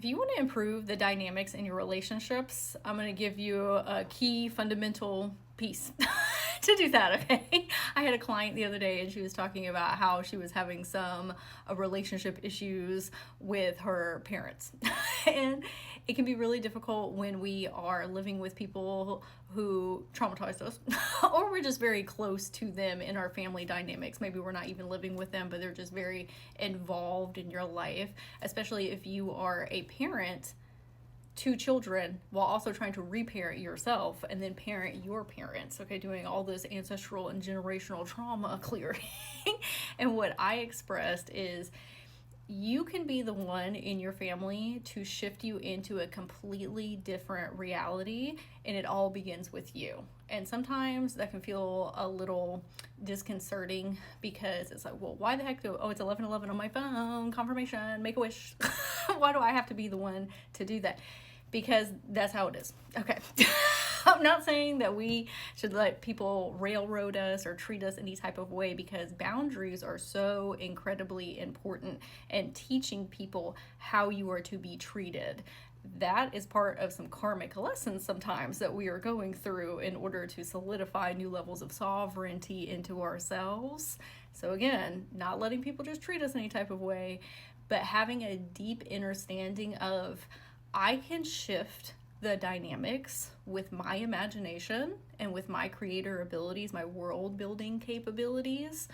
If you want to improve the dynamics in your relationships, I'm going to give you a key fundamental piece to do that, okay? I had a client the other day and she was talking about how she was having some relationship issues with her parents. And it can be really difficult when we are living with people who traumatized us or we're just very close to them in our family dynamics. Maybe we're not even living with them, but they're just very involved in your life, especially if you are a parent to children while also trying to reparent yourself and then parent your parents, okay, doing all this ancestral and generational trauma clearing. And what I expressed is you can be the one in your family to shift you into a completely different reality, and it all begins with you. And sometimes that can feel a little disconcerting because it's like, well, why the heck it's 11:11 on my phone, confirmation, make a wish. Why do I have to be the one to do that? Because that's how it is. Okay. I'm not saying that we should let people railroad us or treat us any type of way, because boundaries are so incredibly important, and teaching people how you are to be treated. That is part of some karmic lessons sometimes that we are going through in order to solidify new levels of sovereignty into ourselves. So again, not letting people just treat us any type of way, but having a deep understanding of, I can shift the dynamics with my imagination and with my creator abilities, my world building capabilities.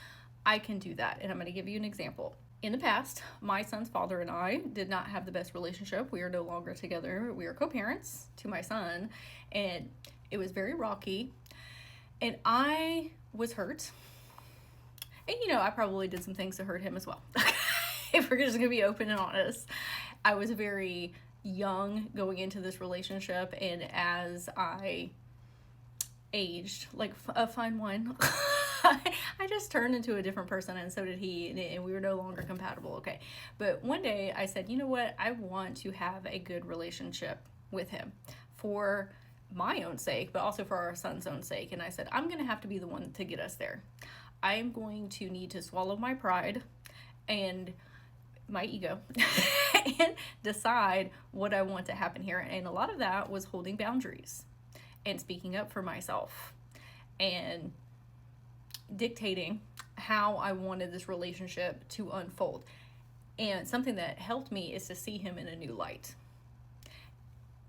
I can do that. And I'm going to give you an example. In the past, my son's father and I did not have the best relationship. We are no longer together. We are co-parents to my son, and it was very rocky. And I was hurt. And I probably did some things to hurt him as well. If we're just going to be open and honest, I was very young going into this relationship, and as I aged like a fine wine, I just turned into a different person, and so did he, and we were no longer compatible. Okay, but one day I said, you know what, I want to have a good relationship with him for my own sake, but also for our son's own sake. And I said, I'm going to have to be the one to get us there. I am going to need to swallow my pride and my ego and decide what I want to happen here. And a lot of that was holding boundaries and speaking up for myself and dictating how I wanted this relationship to unfold. And something that helped me is to see him in a new light.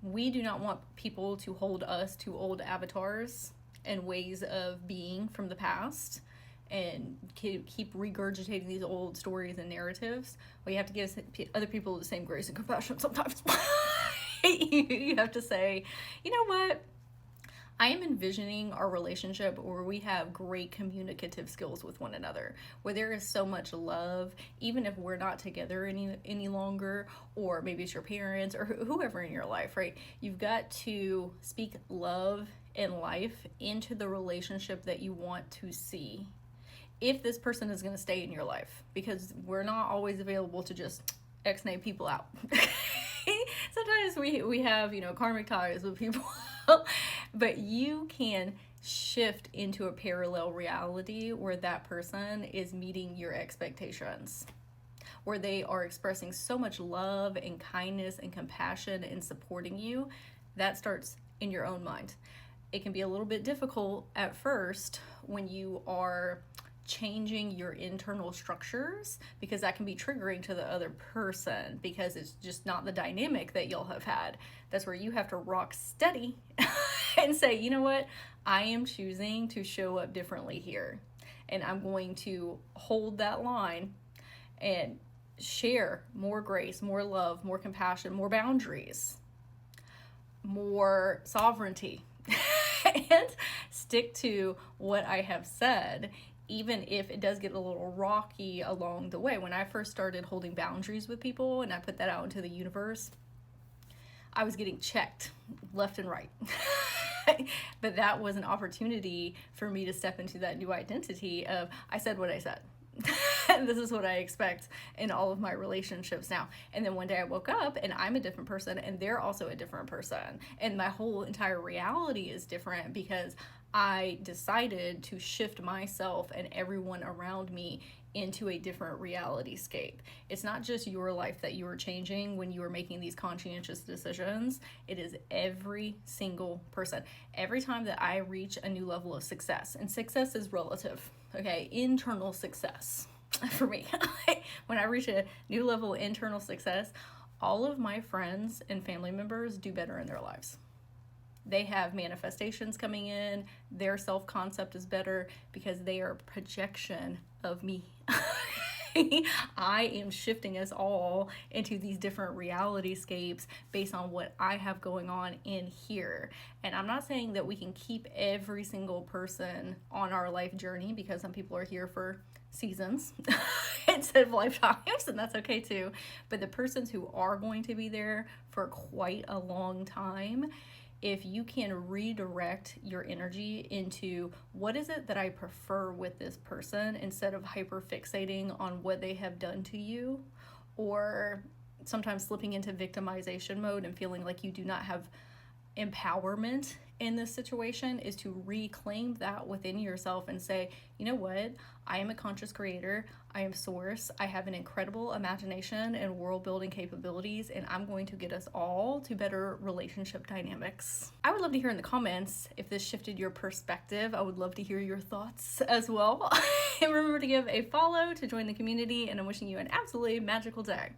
We do not want people to hold us to old avatars and ways of being from the past and keep regurgitating these old stories and narratives. Well, you have to give other people the same grace and compassion sometimes. You have to say, you know what? I am envisioning our relationship where we have great communicative skills with one another, where there is so much love, even if we're not together any longer, or maybe it's your parents or whoever in your life, right? You've got to speak love and life into the relationship that you want to see, if this person is going to stay in your life, because we're not always available to just X-nay people out. Sometimes we have, karmic ties with people, but you can shift into a parallel reality where that person is meeting your expectations, where they are expressing so much love and kindness and compassion and supporting you. That starts in your own mind. It can be a little bit difficult at first when you are changing your internal structures, because that can be triggering to the other person, because it's just not the dynamic that you'll have had. That's where you have to rock steady and say, you know what, I am choosing to show up differently here, and I'm going to hold that line and share more grace, more love, more compassion, more boundaries, more sovereignty, and stick to what I have said, even if it does get a little rocky along the way. When I first started holding boundaries with people and I put that out into the universe, I was getting checked left and right. But that was an opportunity for me to step into that new identity of, I said what I said. This is what I expect in all of my relationships now. And then one day I woke up and I'm a different person and they're also a different person. And my whole entire reality is different because I decided to shift myself and everyone around me into a different reality scape. It's not just your life that you are changing when you are making these conscientious decisions. It is every single person. Every time that I reach a new level of success, and success is relative, okay? Internal success for me. When I reach a new level of internal success, all of my friends and family members do better in their lives. They have manifestations coming in. Their self-concept is better because they are a projection of me. I am shifting us all into these different reality scapes based on what I have going on in here. And I'm not saying that we can keep every single person on our life journey, because some people are here for seasons instead of lifetimes, and that's okay too. But the persons who are going to be there for quite a long time, if you can redirect your energy into what is it that I prefer with this person, instead of hyper fixating on what they have done to you, or sometimes slipping into victimization mode and feeling like you do not have empowerment in this situation, is to reclaim that within yourself and say, you know what, I am a conscious creator, I am source, I have an incredible imagination and world building capabilities, and I'm going to get us all to better relationship dynamics. I would love to hear in the comments if this shifted your perspective. I would love to hear your thoughts as well. And remember to give a follow to join the community, and I'm wishing you an absolutely magical day.